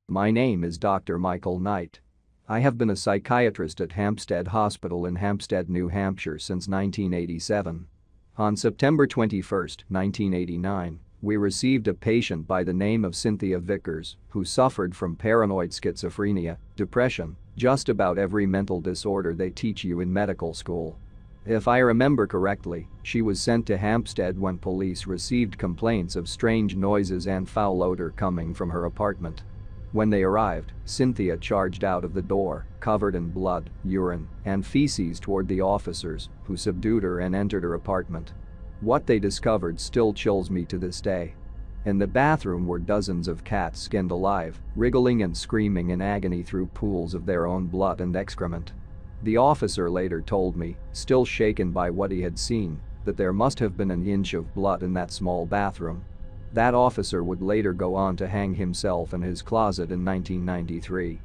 My name is Dr. Michael Knight. I have been a psychiatrist at Hampstead Hospital in Hampstead, New Hampshire since 1987. On September 21, 1989, we received a patient by the name of Cynthia Vickers who suffered from paranoid schizophrenia, depression, just about every mental disorder they teach you in medical school. If I remember correctly, she was sent to Hampstead when police received complaints of strange noises and foul odor coming from her apartment. When they arrived, Cynthia charged out of the door, covered in blood, urine, and feces toward the officers, who subdued her and entered her apartment. What they discovered still chills me to this day. In the bathroom were dozens of cats skinned alive, wriggling and screaming in agony through pools of their own blood and excrement. The officer later told me, still shaken by what he had seen, that there must have been an inch of blood in that small bathroom. That officer would later go on to hang himself in his closet in 1993.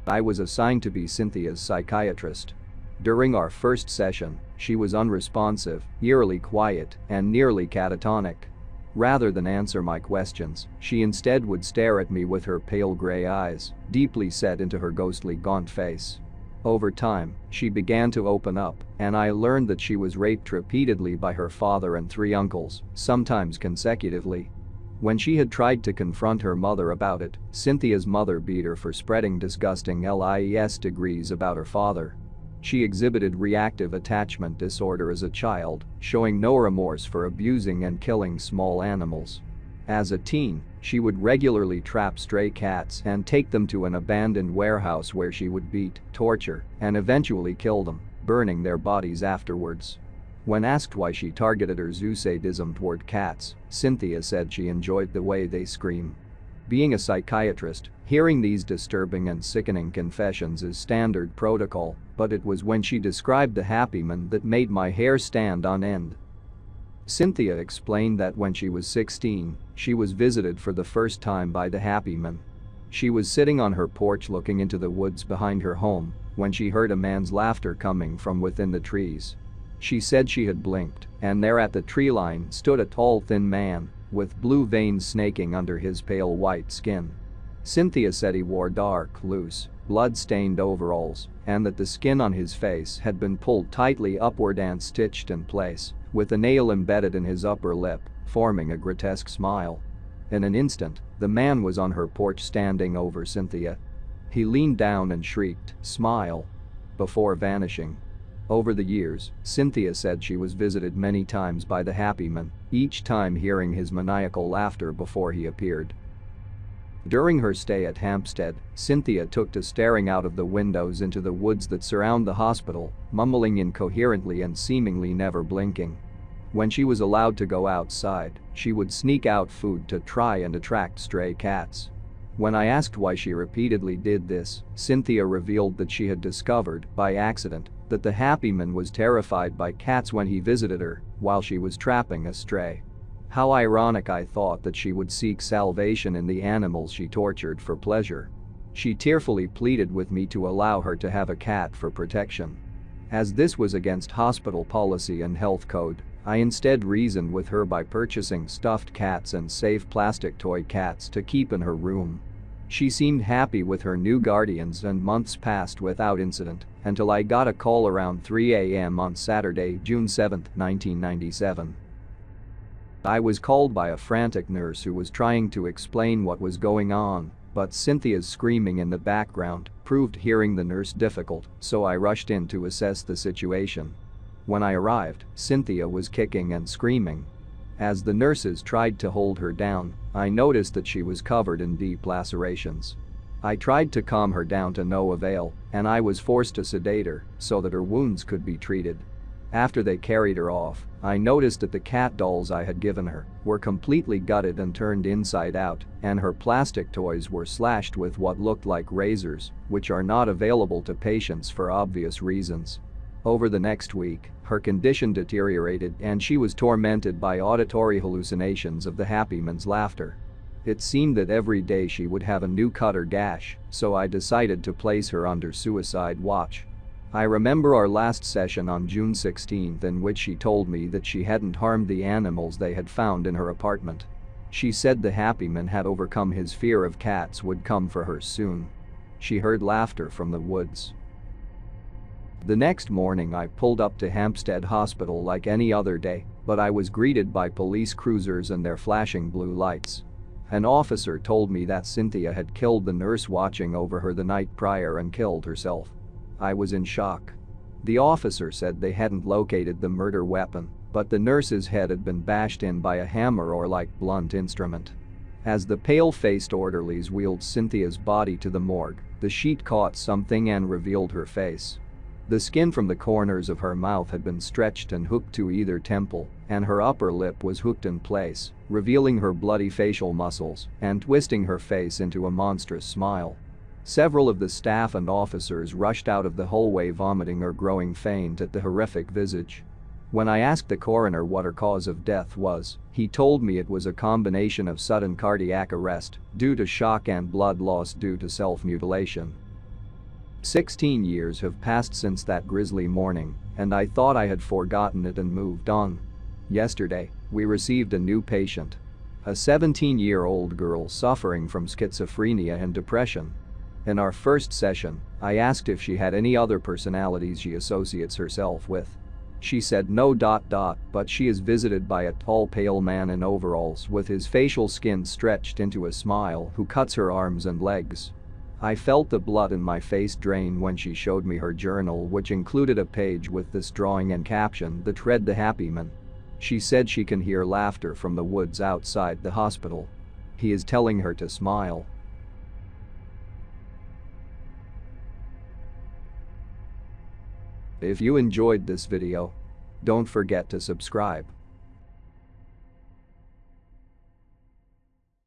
I was assigned to be Cynthia's psychiatrist. During our first session, she was unresponsive, eerily quiet, and nearly catatonic. Rather than answer my questions, she instead would stare at me with her pale gray eyes, deeply set into her ghostly gaunt face. Over time, she began to open up, and I learned that she was raped repeatedly by her father and 3 uncles, sometimes consecutively. When she had tried to confront her mother about it, Cynthia's mother beat her for spreading disgusting lies degrees about her father. She exhibited reactive attachment disorder as a child, showing no remorse for abusing and killing small animals. As a teen, she would regularly trap stray cats and take them to an abandoned warehouse where she would beat, torture, and eventually kill them, burning their bodies afterwards. When asked why she targeted her sadism toward cats, Cynthia said she enjoyed the way they scream. Being a psychiatrist, hearing these disturbing and sickening confessions is standard protocol, but it was when she described the Happyman that made my hair stand on end. Cynthia explained that when she was 16, she was visited for the first time by the Happyman. She was sitting on her porch looking into the woods behind her home when she heard a man's laughter coming from within the trees. She said she had blinked, and there at the tree line stood a tall, thin man with blue veins snaking under his pale white skin. Cynthia said he wore dark, loose, blood-stained overalls, and that the skin on his face had been pulled tightly upward and stitched in place, with a nail embedded in his upper lip, forming a grotesque smile. In an instant, the man was on her porch standing over Cynthia. He leaned down and shrieked, "Smile," before vanishing. Over the years, Cynthia said she was visited many times by the Happyman, each time hearing his maniacal laughter before he appeared. During her stay at Hampstead, Cynthia took to staring out of the windows into the woods that surround the hospital, mumbling incoherently and seemingly never blinking. When she was allowed to go outside, she would sneak out food to try and attract stray cats. When I asked why she repeatedly did this, Cynthia revealed that she had discovered, by accident, that the Happyman was terrified by cats when he visited her while she was trapping a stray. How ironic, I thought, that she would seek salvation in the animals she tortured for pleasure. She tearfully pleaded with me to allow her to have a cat for protection. As this was against hospital policy and health code, I instead reasoned with her by purchasing stuffed cats and safe plastic toy cats to keep in her room. She seemed happy with her new guardians, and months passed without incident until I got a call around 3 a.m. on Saturday, June 7, 1997. I was called by a frantic nurse who was trying to explain what was going on, but Cynthia's screaming in the background proved hearing the nurse difficult, so I rushed in to assess the situation. When I arrived, Cynthia was kicking and screaming. As the nurses tried to hold her down, I noticed that she was covered in deep lacerations. I tried to calm her down to no avail, and I was forced to sedate her so that her wounds could be treated. After they carried her off, I noticed that the cat dolls I had given her were completely gutted and turned inside out, and her plastic toys were slashed with what looked like razors, which are not available to patients for obvious reasons. Over the next week, her condition deteriorated and she was tormented by auditory hallucinations of the Happyman's laughter. It seemed that every day she would have a new cut or gash, so I decided to place her under suicide watch. I remember our last session on June 16 in which she told me that she hadn't harmed the animals they had found in her apartment. She said the Happyman had overcome his fear of cats would come for her soon. She heard laughter from the woods. The next morning I pulled up to Hampstead Hospital like any other day, but I was greeted by police cruisers and their flashing blue lights. An officer told me that Cynthia had killed the nurse watching over her the night prior and killed herself. I was in shock. The officer said they hadn't located the murder weapon, but the nurse's head had been bashed in by a hammer or like blunt instrument. As the pale-faced orderlies wheeled Cynthia's body to the morgue, the sheet caught something and revealed her face. The skin from the corners of her mouth had been stretched and hooked to either temple, and her upper lip was hooked in place, revealing her bloody facial muscles and twisting her face into a monstrous smile. Several of the staff and officers rushed out of the hallway vomiting or growing faint at the horrific visage. When I asked the coroner what her cause of death was, he told me it was a combination of sudden cardiac arrest due to shock and blood loss due to self-mutilation. 16 years have passed since that grisly morning, and I thought I had forgotten it and moved on. Yesterday, we received a new patient. A 17-year-old girl suffering from schizophrenia and depression. In our first session, I asked if she had any other personalities she associates herself with. She said no. But she is visited by a tall pale man in overalls with his facial skin stretched into a smile who cuts her arms and legs. I felt the blood in my face drain when she showed me her journal, which included a page with this drawing and caption that read "The Happyman." She said she can hear laughter from the woods outside the hospital. He is telling her to smile. If you enjoyed this video, don't forget to subscribe.